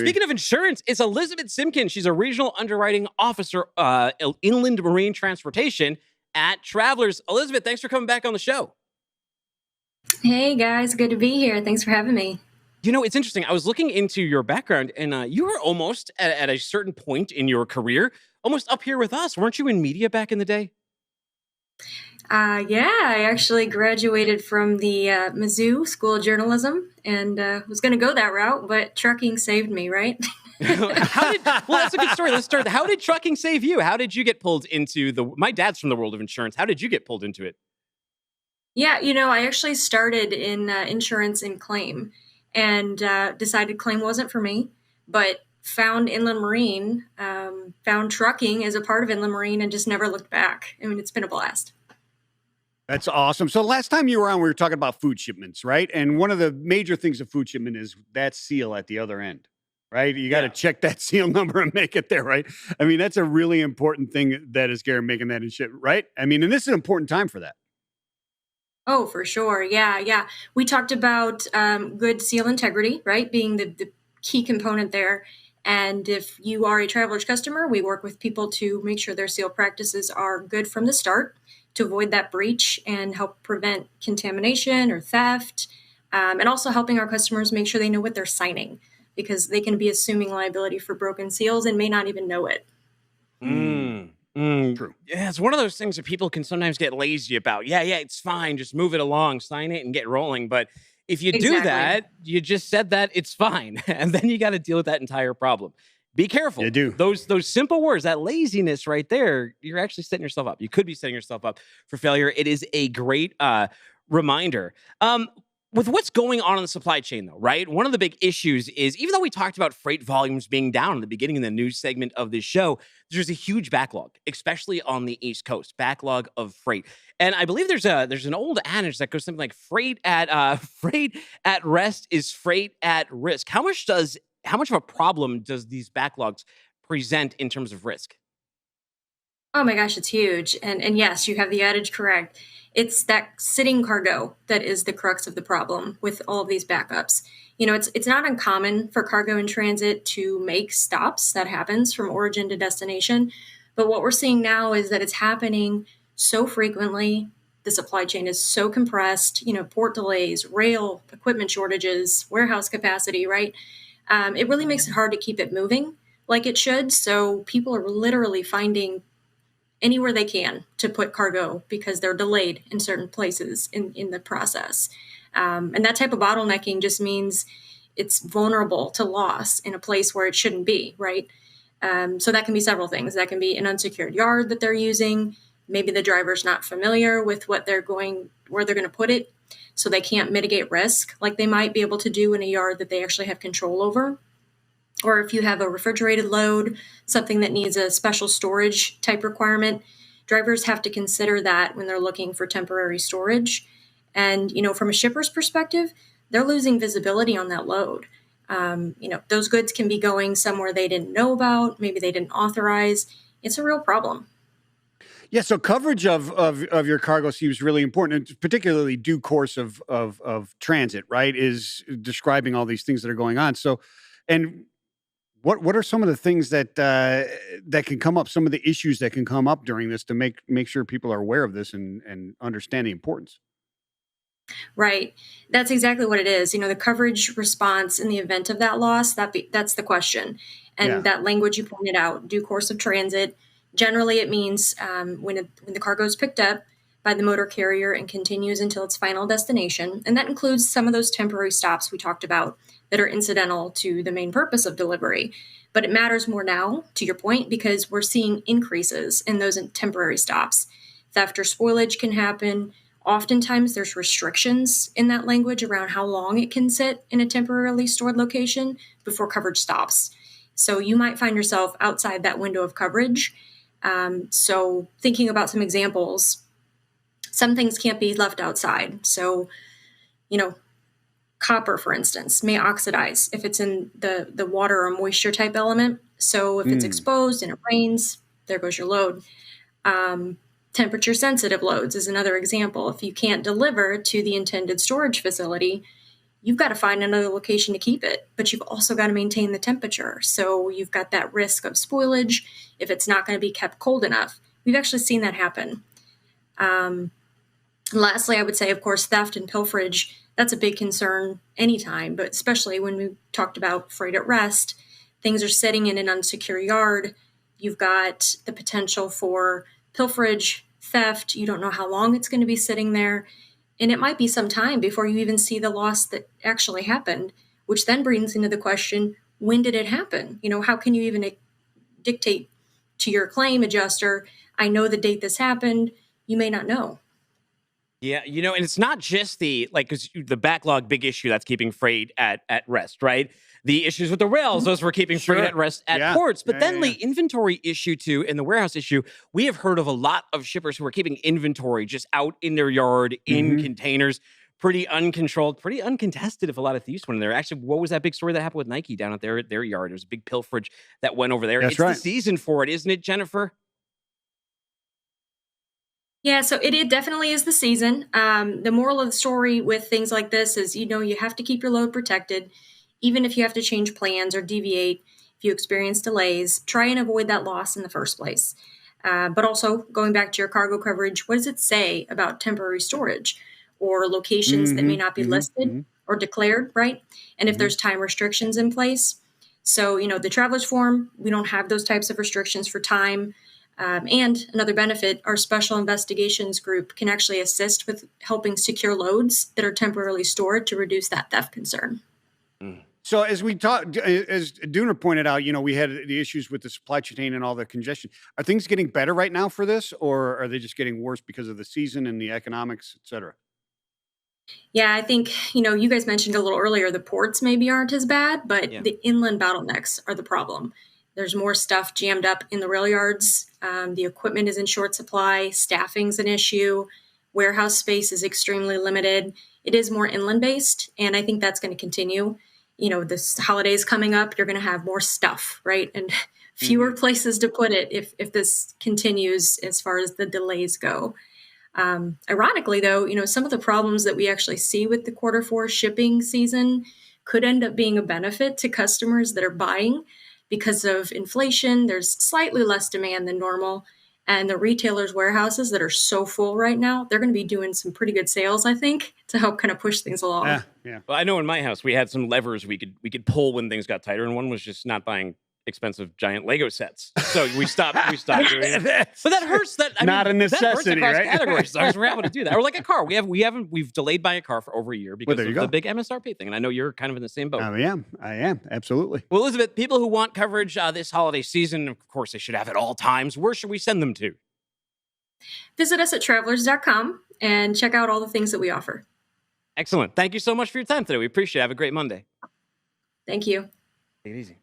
Speaking of insurance, it's Elizabeth Simpkins. She's a regional underwriting officer, inland marine transportation at Travelers. Elizabeth, thanks for coming back on the show. Hey guys, good to be here. Thanks for having me. You know, it's interesting. I was looking into your background, and you were almost at a certain point in your career, almost up here with us. Weren't you in media back in the day? Yeah, I actually graduated from the Mizzou School of Journalism and was going to go that route, but trucking saved me, right? Well, that's a good story. Let's start. How did trucking save you? How did you get pulled into my dad's from the world of insurance. How did you get pulled into it? Yeah, I actually started in insurance and claim and decided claim wasn't for me, but found inland marine, found trucking as a part of inland marine and just never looked back. I mean, it's been a blast. That's awesome. So last time you were on, we were talking about food shipments, right? And one of the major things of food shipment is that seal at the other end, right? You got to check that seal number and make it there, right? I mean, that's a really important thing that is Gary making that in ship, right? I mean, and this is an important time for that. Oh, for sure. Yeah. We talked about good seal integrity, right? Being the key component there. And if you are a Travelers customer, we work with people to make sure their seal practices are good from the start to avoid that breach and help prevent contamination or theft. And also helping our customers make sure they know what they're signing because they can be assuming liability for broken seals and may not even know it. True. Yeah, it's one of those things that people can sometimes get lazy about. Yeah, it's fine. Just move it along, sign it, and get rolling. But if you do that, you just said that it's fine, and then you got to deal with that entire problem. Be careful. You do. Those simple words, that laziness right there, you're actually setting yourself up. You could be setting yourself up for failure. It is a great reminder. With what's going on in the supply chain, though, right? One of the big issues is, even though we talked about freight volumes being down in the beginning of the news segment of this show, there's a huge backlog, especially on the East Coast, backlog of freight. And I believe there's an old adage that goes something like freight at rest is freight at risk. How much of a problem does these backlogs present in terms of risk? Oh my gosh, it's huge. And yes, you have the adage correct. It's that sitting cargo that is the crux of the problem with all of these backups. It's not uncommon for cargo in transit to make stops. That happens from origin to destination. But what we're seeing now is that it's happening so frequently. The supply chain is so compressed, port delays, rail, equipment shortages, warehouse capacity, right? It really makes it hard to keep it moving like it should. So people are literally finding anywhere they can to put cargo because they're delayed in certain places in the process. And that type of bottlenecking just means it's vulnerable to loss in a place where it shouldn't be, right? So that can be several things. That can be an unsecured yard that they're using. Maybe the driver's not familiar with where they're going to put it, so they can't mitigate risk like they might be able to do in a yard that they actually have control over. Or if you have a refrigerated load, something that needs a special storage type requirement, drivers have to consider that when they're looking for temporary storage. And, from a shipper's perspective, they're losing visibility on that load. Those goods can be going somewhere they didn't know about, maybe they didn't authorize. It's a real problem. Yeah, so coverage of your cargo seems really important, and particularly due course of transit, right, is describing all these things that are going on. So, and what are some of the things that can come up, some of the issues that can come up during this to make sure people are aware of this and understand the importance? Right. That's exactly what it is. The coverage response in the event of that loss, that's the question. And that language you pointed out, due course of transit, generally it means when the cargo is picked up by the motor carrier and continues until its final destination. And that includes some of those temporary stops we talked about that are incidental to the main purpose of delivery. But it matters more now, to your point, because we're seeing increases in those temporary stops. Theft or spoilage can happen. Oftentimes there's restrictions in that language around how long it can sit in a temporarily stored location before coverage stops. So you might find yourself outside that window of coverage. So thinking about some examples, some things can't be left outside. So, copper, for instance, may oxidize if it's in the water or moisture type element. So if it's exposed and it rains, there goes your load. Temperature sensitive loads is another example. If you can't deliver to the intended storage facility, you've got to find another location to keep it, but you've also got to maintain the temperature. So you've got that risk of spoilage if it's not going to be kept cold enough. We've actually seen that happen. And lastly, I would say, of course, theft and pilferage. That's a big concern anytime, but especially when we talked about freight at rest, things are sitting in an unsecure yard. You've got the potential for pilferage, theft. You don't know how long it's going to be sitting there. And it might be some time before you even see the loss that actually happened, which then brings into the question, when did it happen? How can you even dictate to your claim adjuster, I know the date this happened? You may not know. Yeah, and it's not just because the backlog big issue that's keeping freight at rest, right? The issues with the rails, those were keeping freight at rest at ports. But then the inventory issue too, and the warehouse issue, we have heard of a lot of shippers who are keeping inventory just out in their yard, in containers, pretty uncontrolled, pretty uncontested if a lot of thieves went in there. Actually, what was that big story that happened with Nike down at their yard? It was a big pilferage that went over there. That's it's right. the season for it, isn't it, Jennifer? Yeah, so it definitely is the season. The moral of the story with things like this is, you have to keep your load protected, even if you have to change plans or deviate. If you experience delays, try and avoid that loss in the first place. But also, going back to your cargo coverage, what does it say about temporary storage or locations that may not be listed or declared, right? And if there's time restrictions in place. So, the traveler's form, we don't have those types of restrictions for time. And another benefit, our special investigations group can actually assist with helping secure loads that are temporarily stored to reduce that theft concern. So as we talked, as Dooner pointed out, we had the issues with the supply chain and all the congestion. Are things getting better right now for this, or are they just getting worse because of the season and the economics, et cetera? Yeah, I think, you guys mentioned a little earlier, the ports maybe aren't as bad, but the inland bottlenecks are the problem. There's more stuff jammed up in the rail yards. The equipment is in short supply. Staffing's an issue. Warehouse space is extremely limited. It is more inland based, and I think that's going to continue. This holidays coming up, you're going to have more stuff, right? And fewer places to put it if this continues as far as the delays go. Ironically, though, some of the problems that we actually see with the Q4 shipping season could end up being a benefit to customers that are buying. Because of inflation, there's slightly less demand than normal. And the retailers' warehouses that are so full right now, they're going to be doing some pretty good sales, I think, to help kind of push things along. Yeah. Well, I know in my house we had some levers we could pull when things got tighter, and one was just not buying expensive giant Lego sets. So we stopped doing it. But that hurts. Not a necessity, that hurts across right? categories. So we're able to do that. Or like a car. We've delayed buying a car for over a year because of the big MSRP thing. And I know you're kind of in the same boat. I am. Absolutely. Well, Elizabeth, people who want coverage this holiday season, of course, they should have at all times. Where should we send them to? Visit us at travelers.com and check out all the things that we offer. Excellent. Thank you so much for your time today. We appreciate it. Have a great Monday. Thank you. Take it easy.